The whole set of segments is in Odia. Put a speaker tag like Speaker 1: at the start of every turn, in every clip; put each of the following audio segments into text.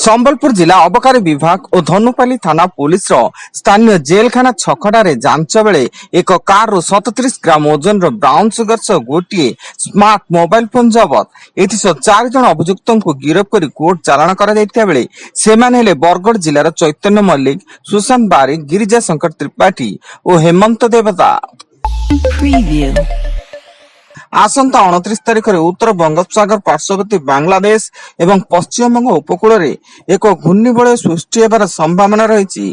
Speaker 1: ସମ୍ବଲପୁର ଜିଲ୍ଲା ଅବକାରୀ ବିଭାଗ ଓ ଧନୁପାଲି ଥାନା ପୁଲିସର ସ୍ଥାନୀୟ ଜେଲଖାନା ଛକଟାରେ ଯାଞ୍ଚ ବେଳେ ଏକ କାରରୁ 37 ଗ୍ରାମ ଓଜନର ବ୍ରାଉନ୍ ସୁଗର ସହ ଗୋଟିଏ ସ୍ମାର୍ଟ ମୋବାଇଲ ଫୋନ ଜବତ। ଏଥିସହ 4 ଜଣ ଅଭିଯୁକ୍ତଙ୍କୁ ଗିରଫ କରି କୋର୍ଟ ଚାଲାଣ କରାଯାଇଥିବା ବେଳେ ସେମାନେ ହେଲେ ବରଗଡ଼ ଜିଲ୍ଲାର ଚୈତନ୍ୟ ମଲ୍ଲିକ, ସୁଶାନ୍ତ ବାରିକ, ଗିରିଜା ଶଙ୍କର ତ୍ରିପାଠୀ ଓ ହେମନ୍ତ ଦେବତା। ଆସନ୍ତା 29 ତାରିଖରେ ଉତ୍ତର ବଙ୍ଗୋପସାଗର ପାର୍ଶ୍ୱବର୍ତ୍ତୀ ବାଂଲାଦେଶ ଏବଂ ପଶ୍ଚିମବଙ୍ଗ ଉପକୂଳରେ ଏକ ଘୂର୍ଣ୍ଣିବଳୟ ସୃଷ୍ଟି ହେବାର ସମ୍ଭାବନା ରହିଛି,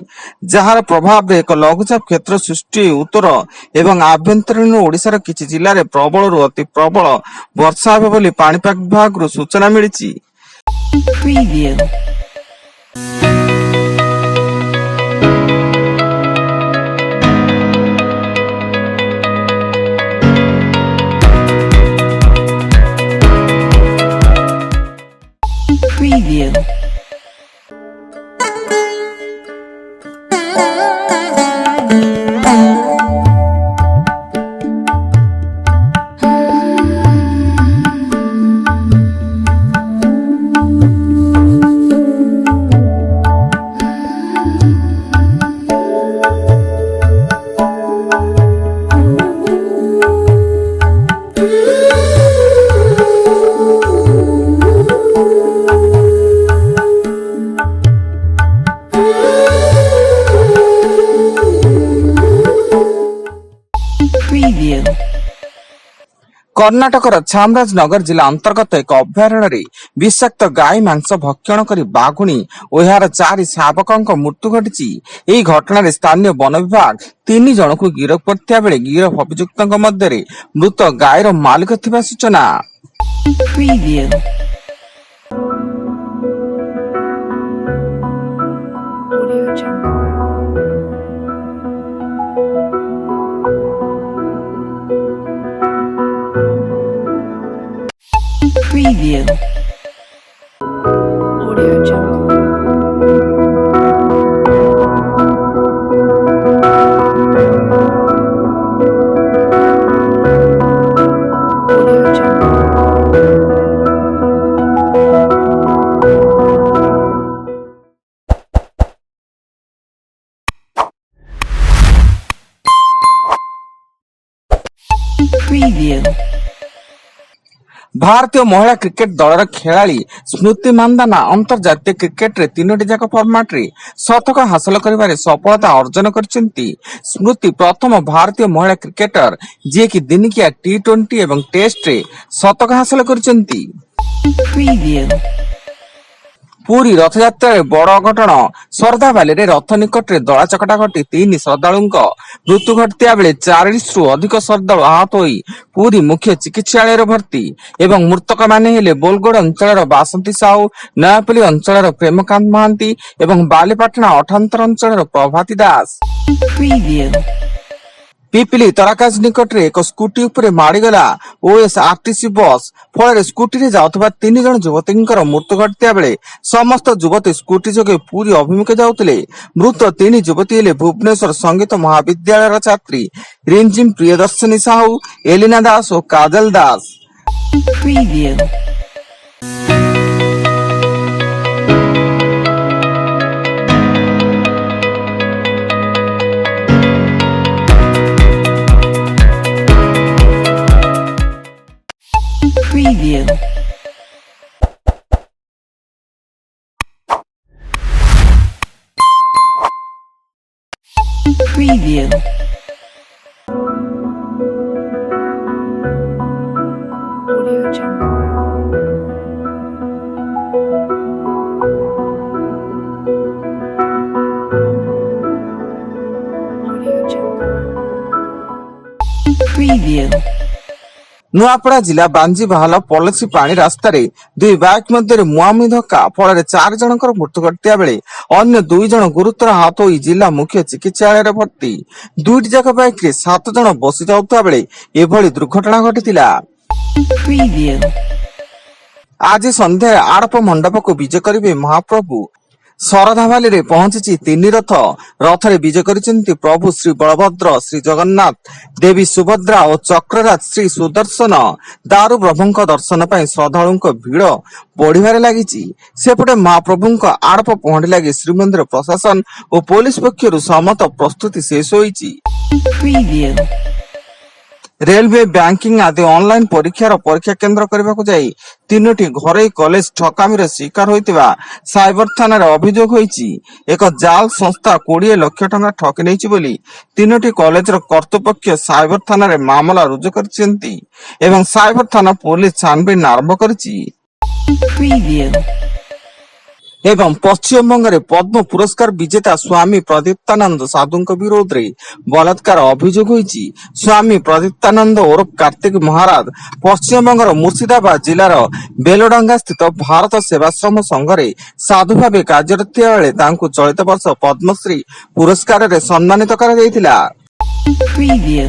Speaker 1: ଯାହାର ପ୍ରଭାବରେ ଏକ ଲଘୁଚାପ କ୍ଷେତ୍ର ସୃଷ୍ଟି ହୋଇ ଉତ୍ତର ଏବଂ ଆଭ୍ୟନ୍ତରୀଣ ଓଡ଼ିଶାର କିଛି ଜିଲ୍ଲାରେ ପ୍ରବଳରୁ ଅତି ପ୍ରବଳ ବର୍ଷା ହେବ ବୋଲି ପାଣିପାଗ ବିଭାଗରୁ ସୂଚନା ମିଳିଛି।
Speaker 2: Preview. Preview.
Speaker 1: କର୍ଣ୍ଣାଟକର ଚାମରାଜନଗର ଜିଲ୍ଲା ଅନ୍ତର୍ଗତ ଏକ ଅଭୟାରଣ୍ୟରେ ବିଷାକ୍ତ ଗାଈ ମାଂସ ଭକ୍ଷଣ କରି ବାଘୁଣୀ ଓ ଏହାର 4 ଶାବକଙ୍କ ମୃତ୍ୟୁ ଘଟିଛି। ଏହି ଘଟଣାରେ ସ୍ଥାନୀୟ ବନ ବିଭାଗ 3 ଜଣଙ୍କୁ ଗିରଫ କରିଥିବା ବେଳେ ଗିରଫ ଅଭିଯୁକ୍ତଙ୍କ ମଧ୍ୟରେ ମୃତ ଗାଈର ମାଲିକ ଥିବା ସୂଚନା।
Speaker 2: Preview. Audio Jungle. Preview. Audio Jungle. Audio Jungle. Preview.
Speaker 1: ଭାରତୀୟ ମହିଳା କ୍ରିକେଟ ଦଳର ଖେଳାଳି ସ୍ମୃତି ମାନ୍ଧାନା ଅନ୍ତର୍ଜାତୀୟ କ୍ରିକେଟରେ 3ଟି ଯାକ ଫର୍ମାଟରେ ଶତକ ହାସଲ କରିବାରେ ସଫଳତା ଅର୍ଜନ କରିଛନ୍ତି। ସ୍ମୃତି ପ୍ରଥମ ଭାରତୀୟ ମହିଳା କ୍ରିକେଟର ଯିଏକି ଦିନିକିଆ ଟି20 ଏବଂ ଟେଷ୍ଟରେ ଶତକ ହାସଲ କରିଛନ୍ତି।
Speaker 2: Preview.
Speaker 1: ପୁରୀ ରଥଯାତ୍ରାରେ ବଡ଼ ଅଘଟଣ, ଶରଧାବାଲିରେ ରଥ ନିକଟରେ ଦଳାଚକଟା ଘଟି 3 ଶ୍ରଦ୍ଧାଳୁଙ୍କ ମୃତ୍ୟୁ ଘଟିଥିବା ବେଳେ 40ରୁ ଅଧିକ ଶ୍ରଦ୍ଧାଳୁ ଆହତ ହୋଇ ପୁରୀ ମୁଖ୍ୟ ଚିକିତ୍ସାଳୟରେ ଭର୍ତ୍ତି ଏବଂ ମୃତକମାନେ ହେଲେ ବୋଲଗଡ଼ ଅଞ୍ଚଳର ବାସନ୍ତୀ ସାହୁ, ନୟାପଲ୍ଲୀ ଅଞ୍ଚଳର ପ୍ରେମକାନ୍ତ ମହାନ୍ତି ଏବଂ ବାଲିପାଟଣା ଅଠାନ୍ତର ଅଞ୍ଚଳର ପ୍ରଭାତୀ ଦାସ।
Speaker 2: Preview.
Speaker 1: ପିପିଲି ତରାକାଜ ନିକଟରେ ଏକ ସ୍କୁଟି ଉପରେ ମାଡ଼ିଗଲା ଓଏସ୍ଆରଟିସି ବସ୍, ଫଳରେ ସ୍କୁଟିରେ ଯାଉଥିବା 3 ଜଣ ଯୁବତୀଙ୍କର ମୃତ୍ୟୁ ଘଟିଥିବା ବେଳେ ସମସ୍ତ ଯୁବତୀ ସ୍କୁଟି ଯୋଗେ ପୁରୀ ଅଭିମୁଖେ ଯାଉଥିଲେ। ମୃତ 3 ଯୁବତୀ ହେଲେ ଭୁବନେଶ୍ୱର ସଙ୍ଗୀତ ମହାବିଦ୍ୟାଳୟର ଛାତ୍ରୀ ରିମଝିମ୍ ପ୍ରିୟଦର୍ଶିନୀ ସାହୁ, ଏଲିନା ଦାସ ଓ କାଜଲ Das.
Speaker 2: Preview. Preview. Preview. Audio Jungle. Audio Jungle. Preview.
Speaker 1: Nuapada ଜିଲ୍ଲା ବାଞ୍ଜିବାହାଲ ପଲସି ପାଣି ରାସ୍ତାରେ 2 ବାଇକ୍ ମଧ୍ୟରେ ମୁହାଁମୁହିଁ ଧକ୍କା, ଫଳରେ 4 ଜଣଙ୍କର ମୃତ୍ୟୁ ଘଟିଥିବା ବେଳେ ଅନ୍ୟ 2 ଜଣ ଗୁରୁତର ଆହତ ହୋଇ ଜିଲ୍ଲା ମୁଖ୍ୟ ଚିକିତ୍ସାଳୟରେ ଭର୍ତ୍ତି। 2ଟି ଯାକ ବାଇକ୍ରେ 7 ଜଣ ବସି ଯାଉଥିବା ବେଳେ ଏଭଳି ଦୁର୍ଘଟଣା ଘଟିଥିଲା।
Speaker 2: Preview.
Speaker 1: ଆଜି ସନ୍ଧ୍ୟାରେ ଆଡ଼ପ ମଣ୍ଡପକୁ ବିଜେ କରିବେ ମହାପ୍ରଭୁ। ଶରଧାବାଲିରେ ପହଞ୍ଚିଛି ତିନି ରଥ। ରଥରେ ବିଜେ କରିଛନ୍ତି ପ୍ରଭୁ ଶ୍ରୀ ବଳଭଦ୍ର, ଶ୍ରୀ ଜଗନ୍ନାଥ, ଦେବୀ ସୁଭଦ୍ରା ଓ ଚକ୍ରରାଜ ଶ୍ରୀ ସୁଦର୍ଶନ। ଦାରୁ ପ୍ରଭୁଙ୍କ ଦର୍ଶନ ପାଇଁ ଶ୍ରଦ୍ଧାଳୁଙ୍କ ଭିଡ ବଢିବାରେ ଲାଗିଛି। ସେପଟେ ମହାପ୍ରଭୁଙ୍କ ଆଡପ ପହଣ୍ଡି ଲାଗି ଶ୍ରୀମନ୍ଦିର ପ୍ରଶାସନ ଓ ପୋଲିସ ପକ୍ଷରୁ ସମସ୍ତ ପ୍ରସ୍ତୁତି ଶେଷ ହୋଇଛି।
Speaker 2: Preview.
Speaker 1: ରେଲୱେ, ବ୍ୟାଙ୍କିଂ ଆଦି ଅନଲାଇନ ପରୀକ୍ଷାର ପରୀକ୍ଷା କେନ୍ଦ୍ର କରିବାକୁ ଯାଇ ତିନୋଟି ଘରୋଇ କଲେଜ ଠକାମିର ଶିକାର ହୋଇଥିବା ସାଇବର ଥାନାରେ ଅଭିଯୋଗ ହୋଇଛି। ଏକ ଜାଲ ସଂସ୍ଥା 20 ଲକ୍ଷ ଟଙ୍କା ଠକି ନେଇଛି ବୋଲି ତିନୋଟି କଲେଜର କର୍ତ୍ତୃପକ୍ଷ ସାଇବର ଥାନାରେ ମାମଲା ରୁଜୁ କରିଛନ୍ତି ଏବଂ ସାଇବର ଥାନା ପୋଲିସ ଛାନଭିନ ଆରମ୍ଭ କରିଛି।
Speaker 2: Preview.
Speaker 1: ଏବଂ ପଶ୍ଚିମବଙ୍ଗରେ ପଦ୍ମ ପୁରସ୍କାର ବିଜେତା ସ୍ୱାମୀ ପ୍ରଦୀପ୍ତାନନ୍ଦ ସାଧୁଙ୍କ ବିରୋଧରେ ବଳାତ୍କାର ଅଭିଯୋଗ ହୋଇଛି। ସ୍ୱାମୀ ପ୍ରଦୀପ୍ତାନନ୍ଦ ଓରଫ କାର୍ତ୍ତିକ ମହାରାଜ ପଶ୍ଚିମବଙ୍ଗର ମୁର୍ଶିଦାବାଦ ଜିଲ୍ଲାର ବେଲଡାଙ୍ଗା ସ୍ଥିତ ଭାରତ ସେବାଶ୍ରମ ସଂଘରେ ସାଧୁ ଭାବେ କାର୍ଯ୍ୟରତ ଥିବା ବେଳେ ତାଙ୍କୁ ଚଳିତ ବର୍ଷ ପଦ୍ମଶ୍ରୀ ପୁରସ୍କାରରେ ସମ୍ମାନିତ କରାଯାଇଥିଲା।
Speaker 2: Preview.